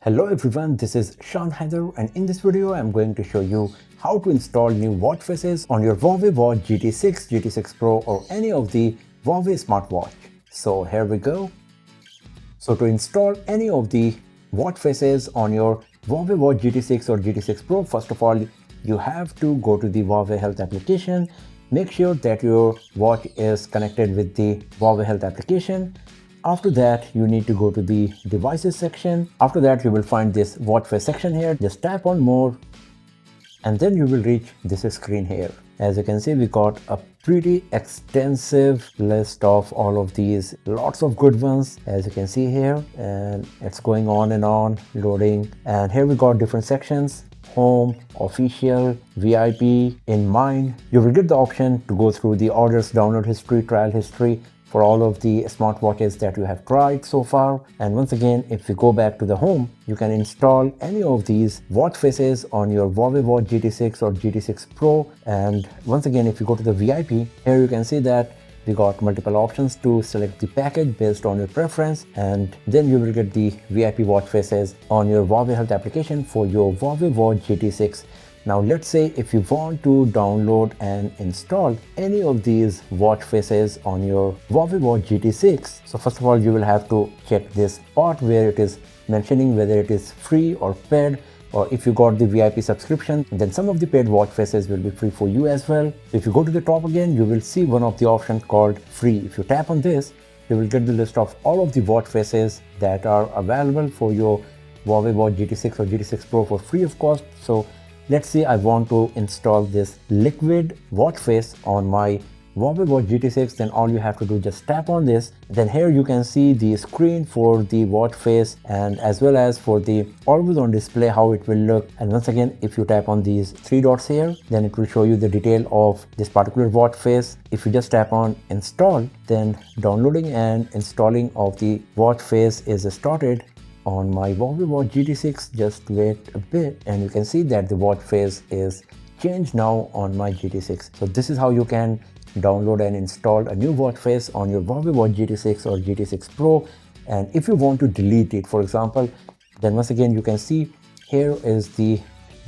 Hello everyone, this is Sean Heather, and in this video I'm going to show you how to install new watch faces on your Huawei Watch GT6, GT6 Pro or any of the Huawei smartwatch. So here we go. So to install any of the watch faces on your Huawei Watch GT6 or GT6 Pro, first of all you have to go to the Huawei Health application. Make sure that your watch is connected with the Huawei Health application. After that, you need to go to the devices section. After that, you will find this WatchFace section here. Just tap on more and then you will reach this screen here. As you can see, we got a pretty extensive list of all of these, lots of good ones as you can see here, and it's going on and on loading. And here we got different sections: home, official, VIP, in mind. You will get the option to go through the orders, download history, trial history for all of the smartwatches that you have tried so far. And once again, if we go back to the home, you can install any of these watch faces on your Huawei Watch GT6 or GT6 Pro. And once again, if you go to the VIP, here you can see that we got multiple options to select the package based on your preference, and then you will get the VIP watch faces on your Huawei Health application for your Huawei Watch GT6. Now let's say if you want to download and install any of these watch faces on your Huawei Watch GT6. So first of all, you will have to check this part where it is mentioning whether it is free or paid, or if you got the VIP subscription, then some of the paid watch faces will be free for you as well. If you go to the top again, you will see one of the options called free. If you tap on this, you will get the list of all of the watch faces that are available for your Huawei Watch GT6 or GT6 Pro for free of cost. So let's say I want to install this liquid watch face on my Huawei Watch GT6, then all you have to do is just tap on this. Then here you can see the screen for the watch face and as well as for the always on display how it will look. And once again, if you tap on these three dots here, then it will show you the detail of this particular watch face. If you just tap on install, then downloading and installing of the watch face is started on my Huawei Watch GT6. Just wait a bit and you can see that the watch face is changed now on my GT6. So this is how you can download and install a new watch face on your Huawei Watch GT6 or GT6 Pro. And if you want to delete it, for example, then once again you can see here is the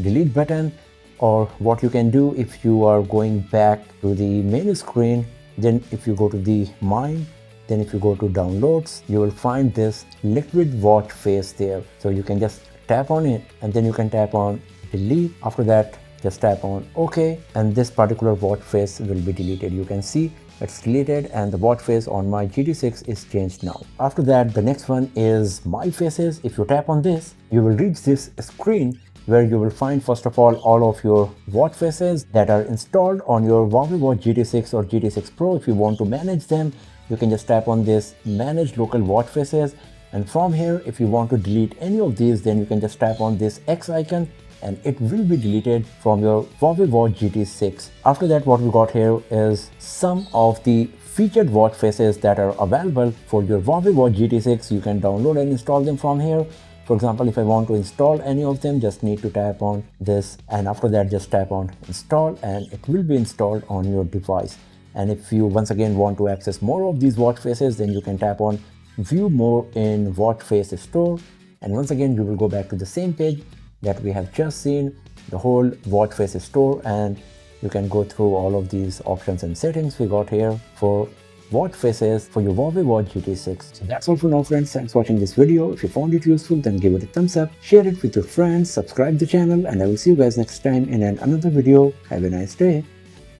delete button. Or what you can do, if you are going back to the menu screen, then if you go to the mine, then if you go to downloads, you will find this liquid watch face there. So you can just tap on it and then you can tap on delete. After that, just tap on OK, and this particular watch face will be deleted. You can see it's deleted and the watch face on my GT6 is changed now. After that, the next one is my faces. If you tap on this, you will reach this screen where you will find first of all of your watch faces that are installed on your Huawei Watch GT6 or GT6 Pro. If you want to manage them, you can just tap on this manage local watch faces, and from here if you want to delete any of these, then you can just tap on this X icon and it will be deleted from your Huawei Watch GT6. After that, what we got here is some of the featured watch faces that are available for your Huawei Watch GT6. You can download and install them from here. For example, if I want to install any of them, just need to tap on this, and after that just tap on install and it will be installed on your device. And if you once again want to access more of these watch faces, then you can tap on view more in WatchFaces store, and once again you will go back to the same page that we have just seen, the whole WatchFaces store, and you can go through all of these options and settings we got here for watch faces for your Huawei Watch GT6. So that's all for now friends. Thanks for watching this video. If you found it useful, then give it a thumbs up, share it with your friends, subscribe the channel, and I will see you guys next time in another video. Have a nice day.